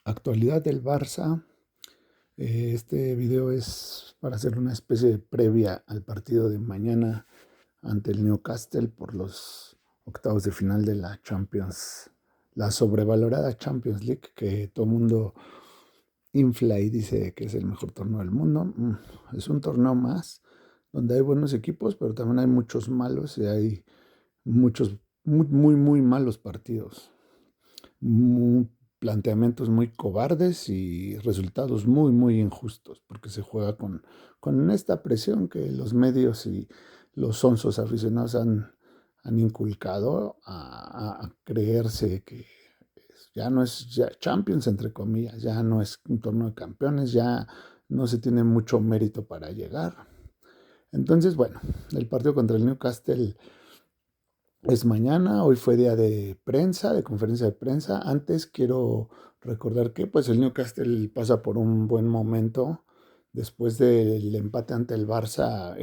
Actualidad del Barça. Este video es para hacer una especie de previa al partido de mañana ante el Newcastle por los octavos de final de la Champions, la sobrevalorada Champions League que todo el mundo infla y dice que es el mejor torneo del mundo. Es un torneo más donde hay buenos equipos, pero también hay muchos malos y hay muchos muy malos partidos. mu- Planteamientos muy cobardes y resultados muy injustos, porque se juega con esta presión que los medios y los sonsos aficionados han inculcado a creerse que ya no es ya Champions, entre comillas, ya no es un torneo de campeones, ya no se tiene mucho mérito para llegar. Entonces, bueno, el partido contra el Newcastle es mañana. Hoy fue día de prensa, de conferencia de prensa. Antes quiero recordar que pues el Newcastle pasa por un buen momento después del empate ante el Barça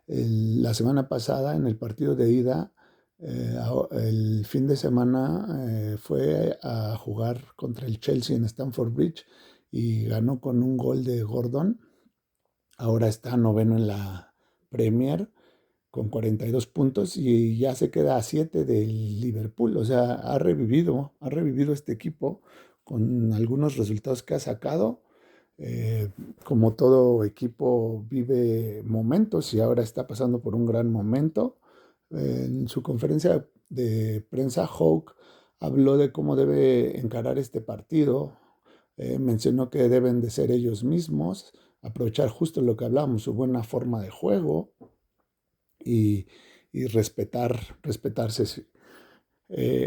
la semana pasada en el partido de ida. El fin de semana fue a jugar contra el Chelsea en Stamford Bridge y ganó con un gol de Gordon. Ahora está noveno en la Premier con 42 puntos y ya se queda a 7 del Liverpool. O sea, ha revivido este equipo con algunos resultados que ha sacado. Eh, Como todo equipo vive momentos y ahora está pasando por un gran momento. En su conferencia de prensa, Hawk habló de cómo debe encarar este partido. Mencionó que deben de ser ellos mismos, aprovechar justo lo que hablamos, su buena forma de juego, y, y respetarse. Sí.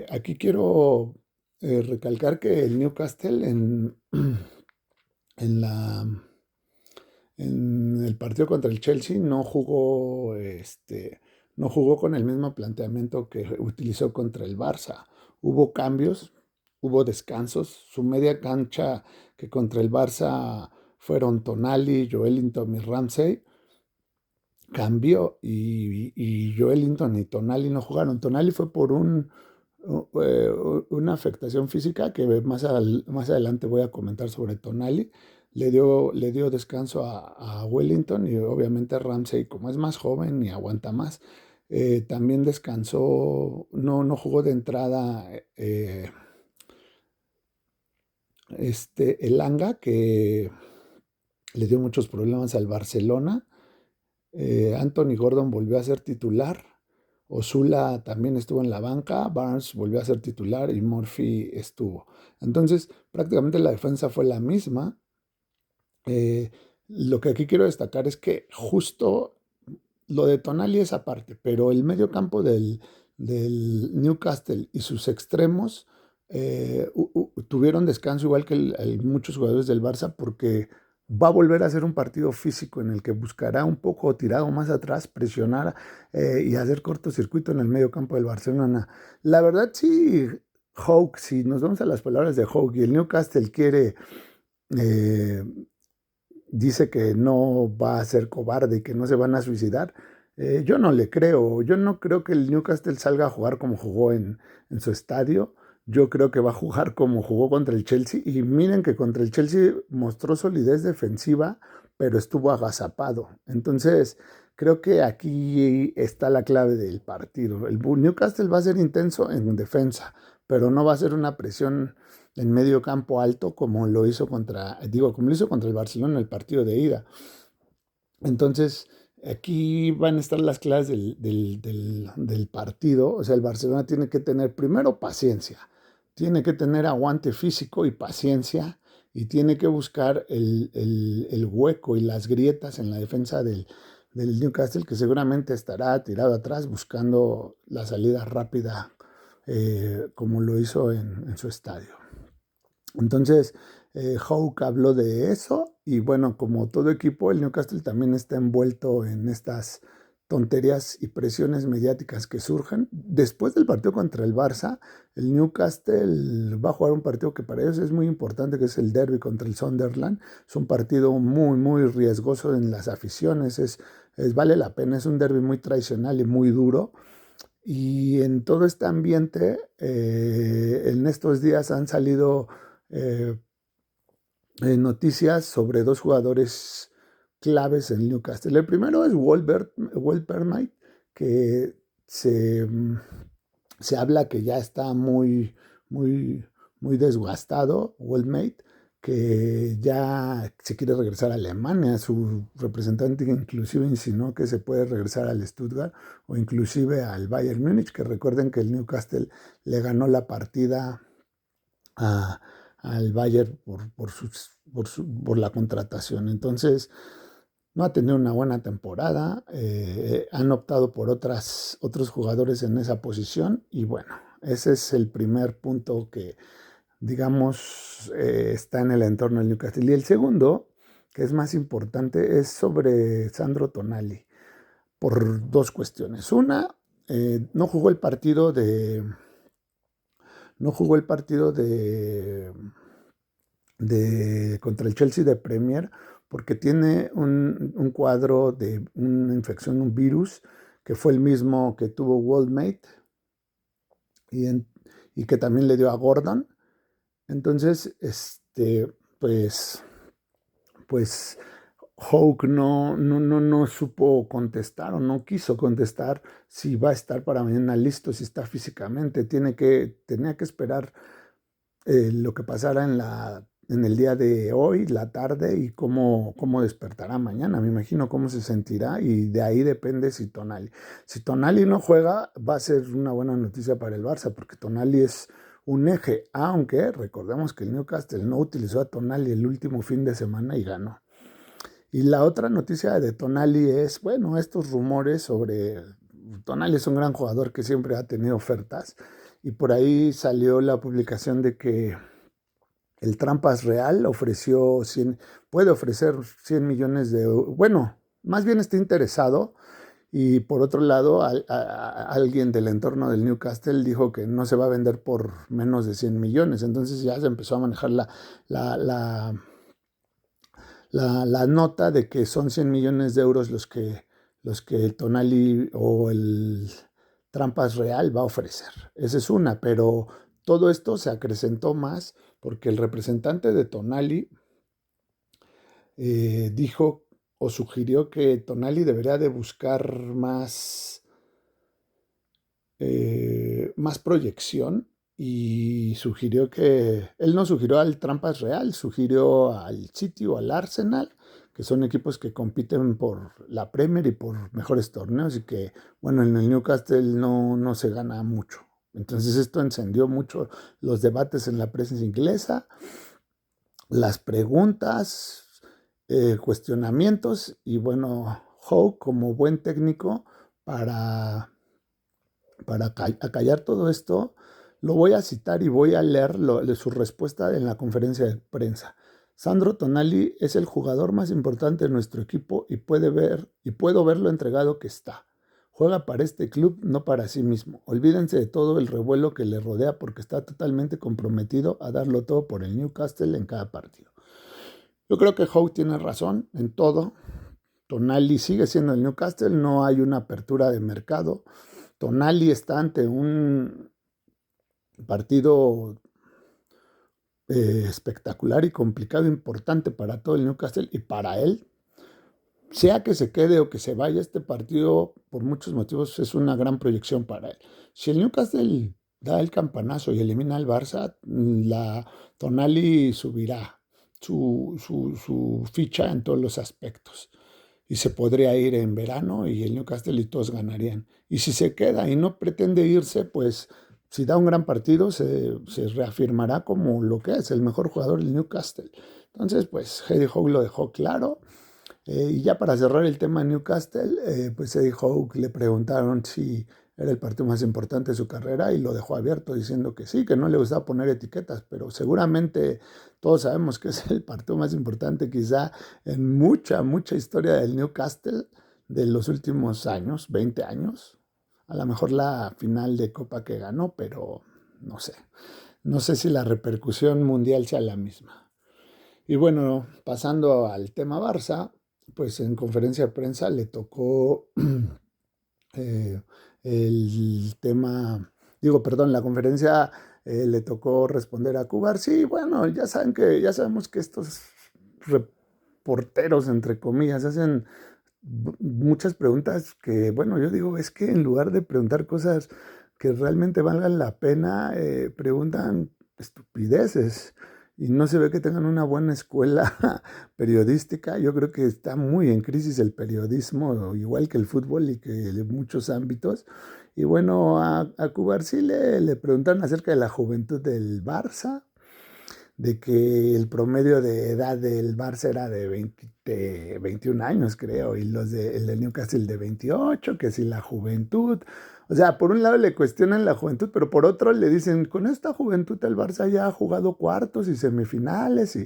Aquí quiero recalcar que el Newcastle en, la, en el partido contra el Chelsea no jugó con el mismo planteamiento que utilizó contra el Barça. Hubo cambios, hubo descansos. Su media cancha, que contra el Barça fueron Tonali, Joelinton y Ramsey, cambió y Joelinton y Tonali no jugaron. Tonali fue por una afectación física que más adelante voy a comentar sobre Tonali. Le dio descanso a Wellington y obviamente Ramsey, como es más joven y aguanta más, también descansó, no jugó de entrada Elanga, que le dio muchos problemas al Barcelona. Anthony Gordon volvió a ser titular. Osula también estuvo en la banca. Barnes volvió a ser titular y Murphy estuvo. Entonces, prácticamente la defensa fue la misma. Eh, lo que aquí quiero destacar es que justo lo de Tonali es aparte, pero el medio campo del Newcastle y sus extremos tuvieron descanso igual que muchos jugadores del Barça, porque va a volver a ser un partido físico en el que buscará un poco tirado más atrás, presionar y hacer cortocircuito en el medio campo del Barcelona. La verdad, sí, Hawk, si nos vamos a las palabras de Hawk y el Newcastle eh, dice que no va a ser cobarde y que no se van a suicidar, yo no le creo. Yo no creo que el Newcastle salga a jugar como jugó en su estadio. Yo creo que va a jugar como jugó contra el Chelsea. Y miren que contra el Chelsea mostró solidez defensiva, pero estuvo agazapado. Entonces, creo que aquí está la clave del partido. El Newcastle va a ser intenso en defensa, pero no va a ser una presión en medio campo alto como lo hizo contra el Barcelona en el partido de ida. Entonces, aquí van a estar las claves del partido. O sea, el Barcelona tiene que tener primero paciencia, tiene que tener aguante físico y paciencia, y tiene que buscar el hueco y las grietas en la defensa del Newcastle, que seguramente estará tirado atrás buscando la salida rápida, como lo hizo en su estadio. Entonces, Hawk habló de eso y bueno, como todo equipo, el Newcastle también está envuelto en estas tonterías y presiones mediáticas que surgen. Después del partido contra el Barça, el Newcastle va a jugar un partido que para ellos es muy importante, que es el derby contra el Sunderland. Es un partido muy riesgoso en las aficiones, vale la pena, es un derby muy tradicional y muy duro. Y en todo este ambiente, en estos días han salido eh, noticias sobre dos jugadores claves en Newcastle. El primero es Wolpermite, que se, se habla que ya está muy, muy desgastado, Wolmate, que ya se quiere regresar a Alemania. Su representante inclusive insinuó que se puede regresar al Stuttgart o inclusive al Bayern Múnich, que recuerden que el Newcastle le ganó la partida a, al Bayern por la contratación. Entonces, no ha tenido una buena temporada. Han optado por otros jugadores en esa posición. Y bueno, ese es el primer punto que, digamos, está en el entorno del Newcastle. Y el segundo, que es más importante, es sobre Sandro Tonali, por dos cuestiones. Una, no jugó el partido de no jugó el partido contra el Chelsea de Premier porque tiene un cuadro de una infección, un virus, que fue el mismo que tuvo Worldmate y, y que también le dio a Gordon. Entonces, pues, pues Hawk no supo contestar o no quiso contestar si va a estar para mañana listo, si está físicamente. Tenía que esperar lo que pasara en el día de hoy, la tarde, y cómo despertará mañana. Me imagino cómo se sentirá y de ahí depende si Tonali. Si Tonali no juega, va a ser una buena noticia para el Barça, porque Tonali es un eje, aunque recordemos que el Newcastle no utilizó a Tonali el último fin de semana y ganó. Y la otra noticia de Tonali es, bueno, estos rumores sobre... Tonali es un gran jugador que siempre ha tenido ofertas y por ahí salió la publicación de que el Trampas Real puede ofrecer 100 millones de euros. Bueno, más bien está interesado. Y por otro lado, alguien del entorno del Newcastle dijo que no se va a vender por menos de 100 millones. Entonces ya se empezó a manejar la, la, la nota de que son 100 millones de euros los que Tonali o el Trampas Real va a ofrecer. Esa es una, pero todo esto se acrecentó más porque el representante de Tonali dijo o sugirió que Tonali debería de buscar más proyección y sugirió que, él no sugirió al Trampas Real, sugirió al City o al Arsenal, que son equipos que compiten por la Premier y por mejores torneos y que, bueno, en el Newcastle no se gana mucho. Entonces esto encendió mucho los debates en la prensa inglesa, las preguntas, cuestionamientos y bueno, Howe como buen técnico para acallar todo esto, lo voy a citar y voy a leer su respuesta en la conferencia de prensa. Sandro Tonali es el jugador más importante de nuestro equipo y puedo ver lo entregado que está. Juega para este club, no para sí mismo. Olvídense de todo el revuelo que le rodea porque está totalmente comprometido a darlo todo por el Newcastle en cada partido. Yo creo que Howe tiene razón en todo. Tonali sigue siendo el Newcastle, no hay una apertura de mercado. Tonali está ante un partido espectacular y complicado, importante para todo el Newcastle y para él. Sea que se quede o que se vaya, este partido, por muchos motivos, es una gran proyección para él. Si el Newcastle da el campanazo y elimina al Barça, la Tonali subirá su ficha en todos los aspectos. Y se podría ir en verano y el Newcastle y todos ganarían. Y si se queda y no pretende irse, pues si da un gran partido, se reafirmará como lo que es el mejor jugador del Newcastle. Entonces, pues Eddie Howe lo dejó claro. Y ya para cerrar el tema de Newcastle, pues Eddie Howe le preguntaron si era el partido más importante de su carrera y lo dejó abierto diciendo que sí, que no le gustaba poner etiquetas, pero seguramente todos sabemos que es el partido más importante quizá en mucha historia del Newcastle de los últimos años, 20 años. A lo mejor la final de Copa que ganó, pero no sé. No sé si la repercusión mundial sea la misma. Y bueno, pasando al tema Barça, pues en conferencia de prensa le tocó eh, el tema, perdón, la conferencia le tocó responder a Cubar. Sí, bueno, ya sabemos que estos reporteros, entre comillas, hacen muchas preguntas que, bueno, yo digo, es que en lugar de preguntar cosas que realmente valgan la pena, preguntan estupideces y no se ve que tengan una buena escuela periodística. Yo creo que está muy en crisis el periodismo, igual que el fútbol y que muchos ámbitos. Y bueno, a Cubarsí le preguntaron acerca de la juventud del Barça, de que el promedio de edad del Barça era de 21 años, creo, y el del Newcastle de 28, que si la juventud. O sea, por un lado le cuestionan la juventud, pero por otro le dicen, con esta juventud el Barça ya ha jugado cuartos y semifinales,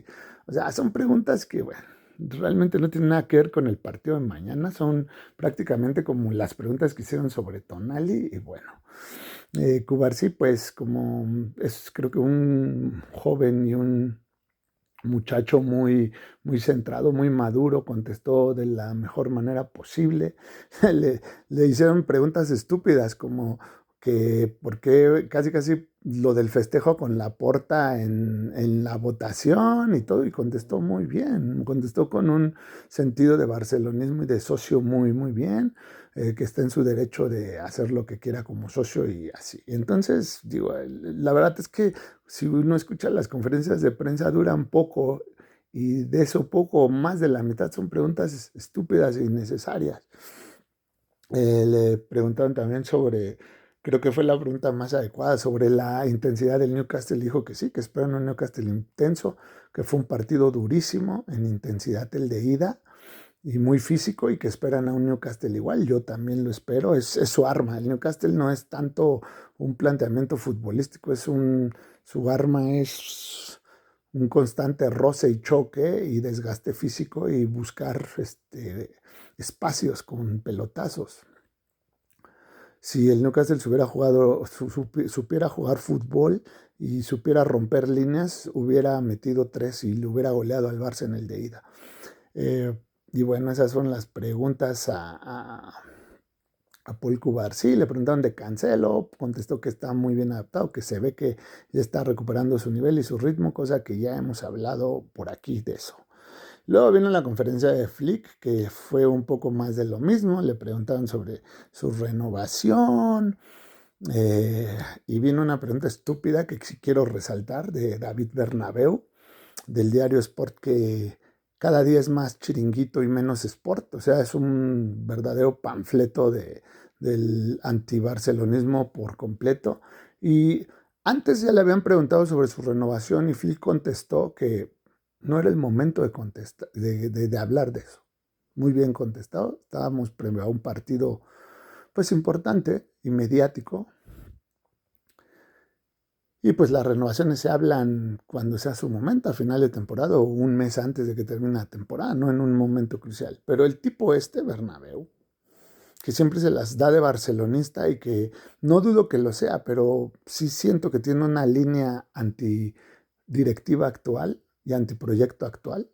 o sea, son preguntas que, bueno, realmente no tienen nada que ver con el partido de mañana, son prácticamente como las preguntas que hicieron sobre Tonali, y bueno. Cubarsí, pues como es creo que un joven y un muchacho muy centrado, muy maduro, contestó de la mejor manera posible. Le hicieron preguntas estúpidas como que por qué casi lo del festejo con Laporta en la votación y todo, y contestó muy bien, contestó con un sentido de barcelonismo y de socio muy bien, que está en su derecho de hacer lo que quiera como socio y así. Entonces, digo, la verdad es que si uno escucha las conferencias de prensa duran poco y de eso poco, más de la mitad son preguntas estúpidas e innecesarias. Le preguntaron también sobre, creo que fue la pregunta más adecuada, sobre la intensidad del Newcastle. Dijo que sí, que esperan un Newcastle intenso, que fue un partido durísimo en intensidad el de ida y muy físico y que esperan a un Newcastle igual. Yo también lo espero, es su arma. El Newcastle no es tanto un planteamiento futbolístico, su arma es un constante roce y choque y desgaste físico y buscar espacios con pelotazos. Si el Newcastle supiera jugar fútbol y supiera romper líneas, hubiera metido 3 y le hubiera goleado al Barça en el de ida. Y bueno, esas son las preguntas a Paul Cubarsí. Le preguntaron de Cancelo, contestó que está muy bien adaptado, que se ve que ya está recuperando su nivel y su ritmo, cosa que ya hemos hablado por aquí de eso. Luego vino la conferencia de Flick, que fue un poco más de lo mismo. Le preguntaron sobre su renovación. Y vino una pregunta estúpida que sí quiero resaltar de David Bernabeu, del diario Sport, que cada día es más chiringuito y menos sport. O sea, es un verdadero panfleto del antibarcelonismo por completo. Y antes ya le habían preguntado sobre su renovación y Flick contestó que no era el momento de hablar de eso. Muy bien contestado. Estábamos previo a un partido pues importante y mediático. Y pues las renovaciones se hablan cuando sea su momento, a final de temporada o un mes antes de que termine la temporada, no en un momento crucial. Pero el tipo Bernabeu, que siempre se las da de barcelonista y que no dudo que lo sea, pero sí siento que tiene una línea antidirectiva actual y antiproyecto actual,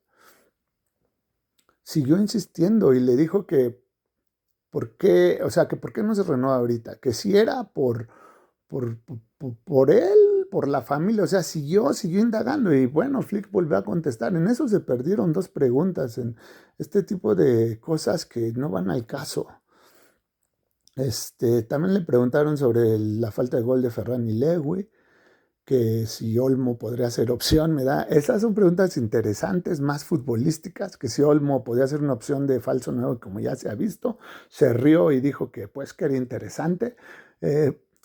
siguió insistiendo y le dijo que por qué, o sea, que por qué no se renueva ahorita, que si era por él, por la familia, o sea, siguió indagando y bueno, Flick volvió a contestar. En eso se perdieron 2 preguntas, en este tipo de cosas que no van al caso. También le preguntaron sobre la falta de gol de Ferran y Lewy, que si Olmo podría ser opción, esas son preguntas interesantes, más futbolísticas, que si Olmo podría ser una opción de falso nuevo, como ya se ha visto. Se rió y dijo que pues que era interesante.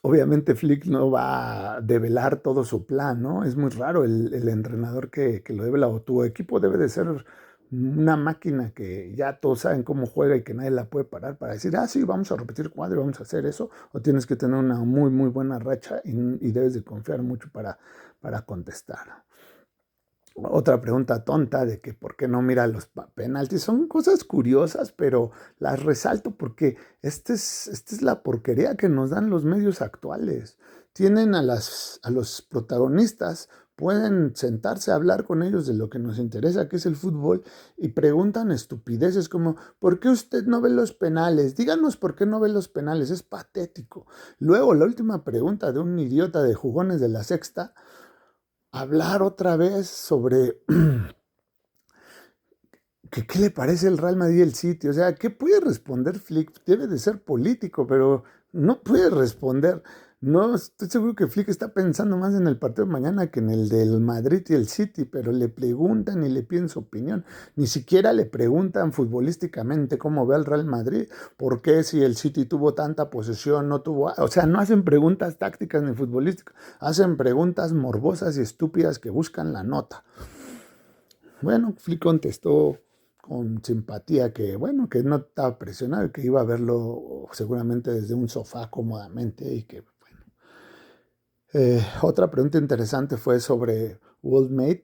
Obviamente Flick no va a develar todo su plan, ¿no? Es muy raro el entrenador que lo devela, o tu equipo debe de ser una máquina que ya todos saben cómo juega y que nadie la puede parar para decir, sí, vamos a repetir cuadro, vamos a hacer eso, o tienes que tener una muy buena racha y debes de confiar mucho para contestar. Otra pregunta tonta de que por qué no mira los penaltis. Son cosas curiosas, pero las resalto porque esta es la porquería que nos dan los medios actuales. Tienen a los protagonistas pueden sentarse a hablar con ellos de lo que nos interesa, que es el fútbol, y preguntan estupideces como, ¿por qué usted no ve los penales? Díganos por qué no ve los penales, es patético. Luego, la última pregunta de un idiota de jugones de la sexta, hablar otra vez sobre ¿qué le parece el Real Madrid y el City? O sea, ¿qué puede responder Flick? Debe de ser político, pero no puede responder. No, estoy seguro que Flick está pensando más en el partido de mañana que en el del Madrid y el City, pero le preguntan y le piden su opinión. Ni siquiera le preguntan futbolísticamente cómo ve al Real Madrid, por qué si el City tuvo tanta posesión, no tuvo... O sea, no hacen preguntas tácticas ni futbolísticas, hacen preguntas morbosas y estúpidas que buscan la nota. Bueno, Flick contestó con simpatía que, bueno, que no estaba presionado y que iba a verlo seguramente desde un sofá cómodamente y que, bueno. Otra pregunta interesante fue sobre Worldmate,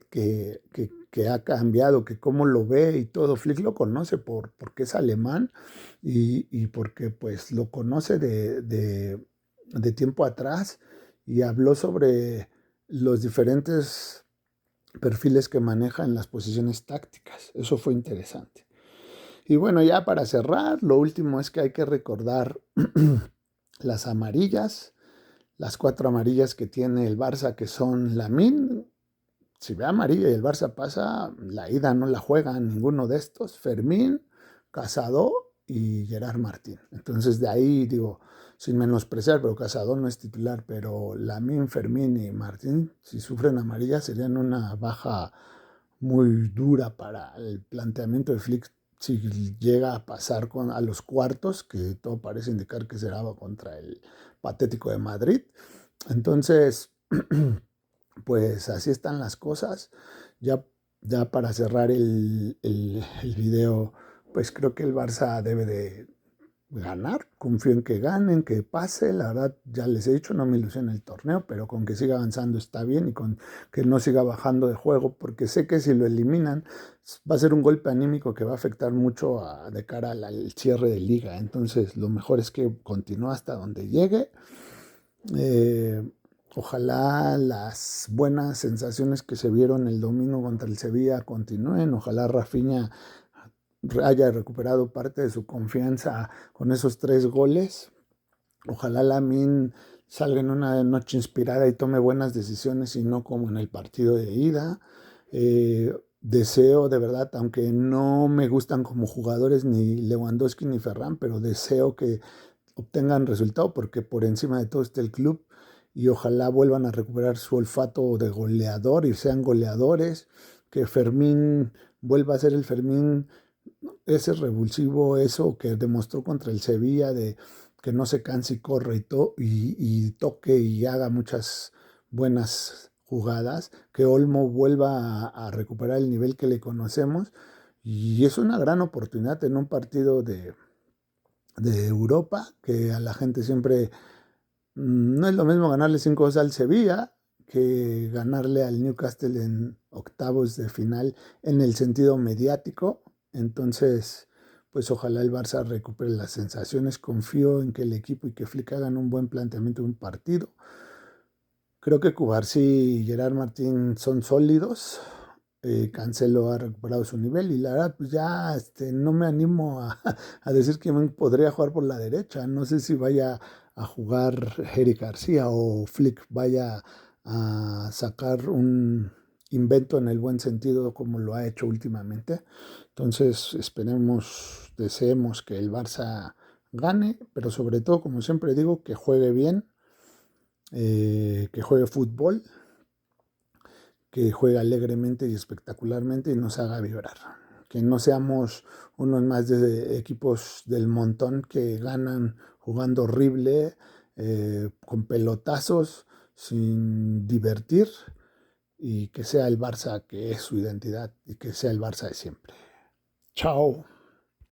que ha cambiado, que cómo lo ve y todo. Flick lo conoce porque es alemán y porque pues lo conoce de tiempo atrás y habló sobre los diferentes perfiles que maneja en las posiciones tácticas. Eso fue interesante. Y bueno, ya para cerrar, lo último es que hay que recordar las amarillas, las 4 amarillas que tiene el Barça, que son Lamine. Si ve amarilla y el Barça pasa, la ida no la juegan ninguno de estos. Fermín, Casado y Gerard Martín. Entonces de ahí digo, sin menospreciar, pero Casado no es titular, pero Lamine, Fermín y Martín, si sufren amarilla, serían una baja muy dura para el planteamiento de Flick si llega a pasar a los cuartos, que todo parece indicar que será contra el patético de Madrid. Entonces, pues así están las cosas. Ya para cerrar el video, pues creo que el Barça debe de ganar. Confío en que ganen, que pase. La verdad, ya les he dicho, no me ilusiona el torneo, pero con que siga avanzando está bien y con que no siga bajando de juego, porque sé que si lo eliminan va a ser un golpe anímico que va a afectar mucho de cara al cierre de liga. Entonces, lo mejor es que continúe hasta donde llegue. Ojalá las buenas sensaciones que se vieron el domingo contra el Sevilla continúen. Ojalá Rafinha haya recuperado parte de su confianza con esos 3 goles. Ojalá Lamine salga en una noche inspirada y tome buenas decisiones y no como en el partido de ida. Deseo de verdad, aunque no me gustan como jugadores ni Lewandowski ni Ferran, pero deseo que obtengan resultado porque por encima de todo está el club y ojalá vuelvan a recuperar su olfato de goleador y sean goleadores, que Fermín vuelva a ser el Fermín ese revulsivo, eso que demostró contra el Sevilla de que no se canse y corre y toque y haga muchas buenas jugadas, que Olmo vuelva a recuperar el nivel que le conocemos y es una gran oportunidad en un partido de Europa, que a la gente siempre no es lo mismo ganarle 5-2 al Sevilla que ganarle al Newcastle en octavos de final en el sentido mediático. Entonces, pues ojalá el Barça recupere las sensaciones. Confío en que el equipo y que Flick hagan un buen planteamiento de un partido. Creo que Cubarsí y Gerard Martín son sólidos. Cancelo ha recuperado su nivel y la verdad pues ya no me animo a decir que podría jugar por la derecha. No sé si vaya a jugar Eric García o Flick vaya a sacar un invento en el buen sentido como lo ha hecho últimamente. Entonces esperemos, deseemos que el Barça gane, pero sobre todo, como siempre digo, que juegue bien, que juegue fútbol, que juegue alegremente y espectacularmente y nos haga vibrar. Que no seamos unos más de equipos del montón que ganan jugando horrible, con pelotazos, sin divertir, y que sea el Barça que es su identidad y que sea el Barça de siempre. Chao.